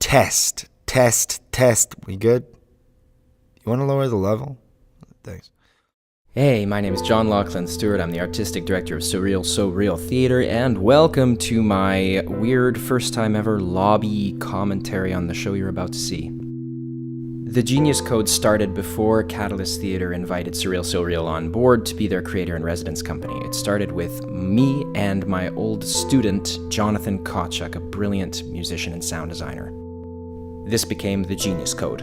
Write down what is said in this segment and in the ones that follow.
Test. We good? You want to lower the level? Thanks. Hey, my name is John Lachlan Stewart. I'm the artistic director of Surreal So Real Theater, and welcome to my weird first time ever lobby commentary on the show you're about to see. The Genius Code started before Catalyst Theater invited Surreal So Real on board to be their creator and residence company. It started with me and my old student, Jonathan Kotchuk, a brilliant musician and sound designer. This became the Genius Code.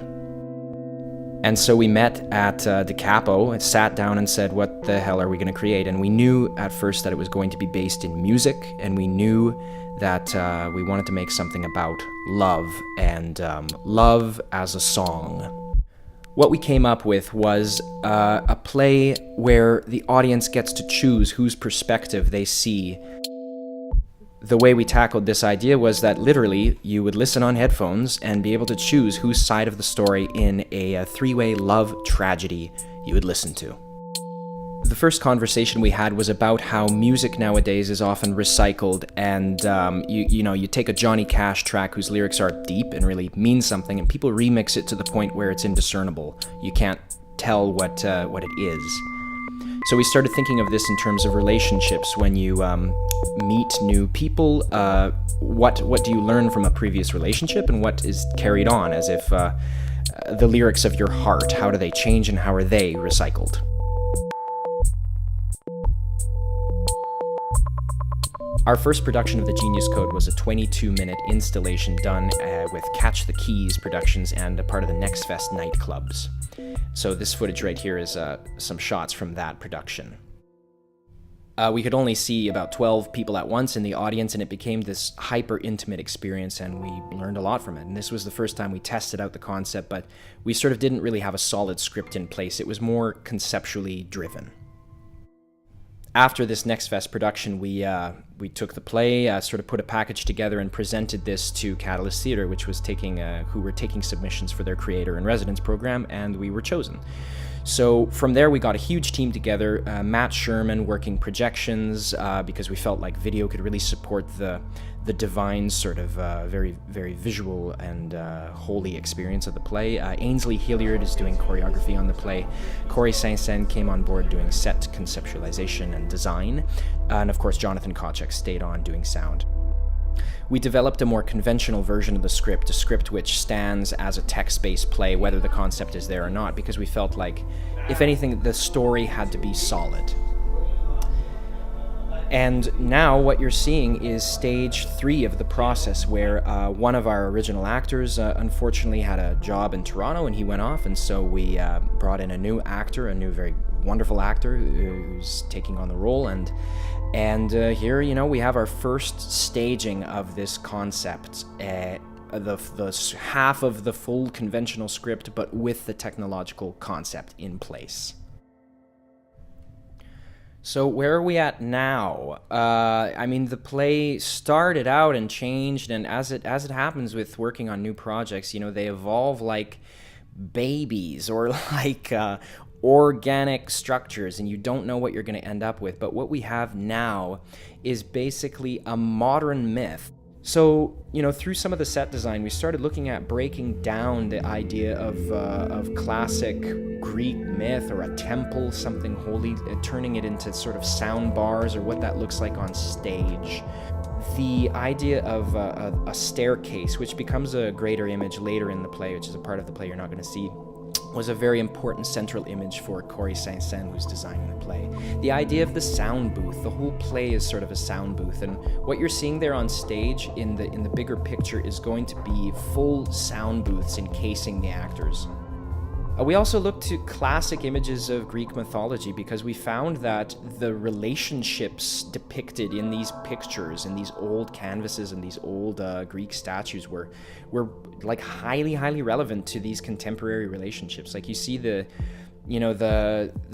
And so we met at Da Capo and sat down and said, what the hell are we going to create? And we knew at first that it was going to be based in music, and we knew that we wanted to make something about love and love as a song. What we came up with was a play where the audience gets to choose whose perspective they see. The way we tackled this idea was that literally you would listen on headphones and be able to choose whose side of the story in a three-way love tragedy you would listen to. The first conversation we had was about how music nowadays is often recycled, and you take a Johnny Cash track whose lyrics are deep and really mean something, and people remix it to the point where it's indiscernible. You can't tell what it is. So we started thinking of this in terms of relationships. When you meet new people, what do you learn from a previous relationship, and what is carried on as if the lyrics of your heart, how do they change and how are they recycled? Our first production of the Genius Code was a 22-minute installation done with Catch the Keys Productions and a part of the Next Fest nightclubs. So this footage right here is some shots from that production. We could only see about 12 people at once in the audience, and it became this hyper-intimate experience, and we learned a lot from it. And this was the first time we tested out the concept, but we sort of didn't really have a solid script in place. It was more conceptually driven. After this Next Fest production, we took the play, sort of put a package together and presented this to Catalyst Theater, which was who were taking submissions for their creator in residence program, and we were chosen. So from there, we got a huge team together, Matt Sherman working projections, because we felt like video could really support the divine sort of very, very visual and holy experience of the play. Ainsley Hilliard is doing choreography on the play. Corey Saint-Saëns came on board doing set conceptualization and design. And of course, Jonathan Kotchuk stayed on doing sound. We developed a more conventional version of the script, a script which stands as a text-based play, whether the concept is there or not, because we felt like, if anything, the story had to be solid. And now what you're seeing is stage 3 of the process, where one of our original actors unfortunately had a job in Toronto and he went off, and so we brought in a new actor, a new very wonderful actor who's taking on the role, and here, we have our first staging of this concept, the half of the full conventional script, but with the technological concept in place. So where are we at now? The play started out and changed, and as it happens with working on new projects, they evolve like babies or like organic structures, and you don't know what you're going to end up with. But what we have now is basically a modern myth. So, through some of the set design, we started looking at breaking down the idea of classic Greek myth or a temple, something holy, turning it into sort of sound bars or what that looks like on stage. The idea of a staircase, which becomes a greater image later in the play, which is a part of the play you're not going to see, was a very important central image for Corey Saint-Saëns, who's designing the play. The idea of the sound booth, the whole play is sort of a sound booth, and what you're seeing there on stage in the bigger picture is going to be full sound booths encasing the actors. We also looked to classic images of Greek mythology because we found that the relationships depicted in these pictures, in these old canvases and these old Greek statues were like highly, highly relevant to these contemporary relationships. Like you see the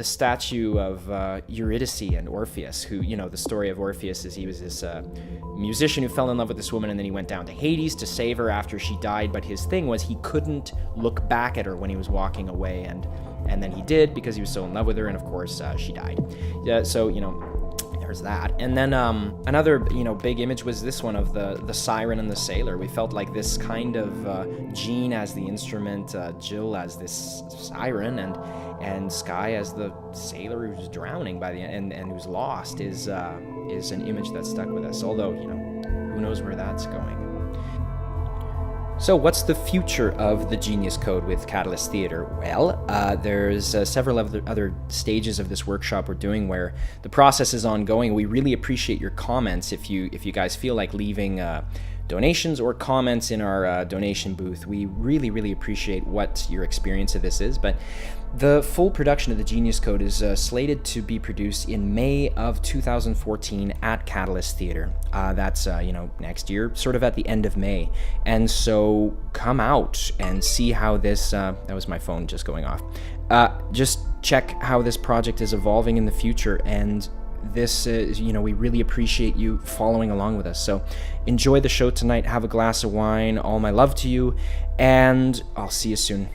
statue of Eurydice and Orpheus, who, the story of Orpheus is he was this musician who fell in love with this woman, and then he went down to Hades to save her after she died, but his thing was he couldn't look back at her when he was walking away, and then he did because he was so in love with her, and of course she died. So, there's that. And then another, big image was this one of the siren and the sailor. We felt like this kind of Jean as the instrument, Jill as this siren, and Sky as the sailor who's drowning by the end and who's lost is an image that stuck with us. Although, who knows where that's going. So what's the future of the Genius Code with Catalyst Theatre? Well, there's several other stages of this workshop we're doing where the process is ongoing. We really appreciate your comments. If you guys feel like leaving donations or comments in our donation booth, we really, really appreciate what your experience of this is. But the full production of the Genius Code is slated to be produced in May of 2014 at Catalyst Theatre. That's, next year, sort of at the end of May. And so come out and see how this, that was my phone just going off. Just check how this project is evolving in the future. And this is, we really appreciate you following along with us. So enjoy the show tonight. Have a glass of wine. All my love to you. And I'll see you soon.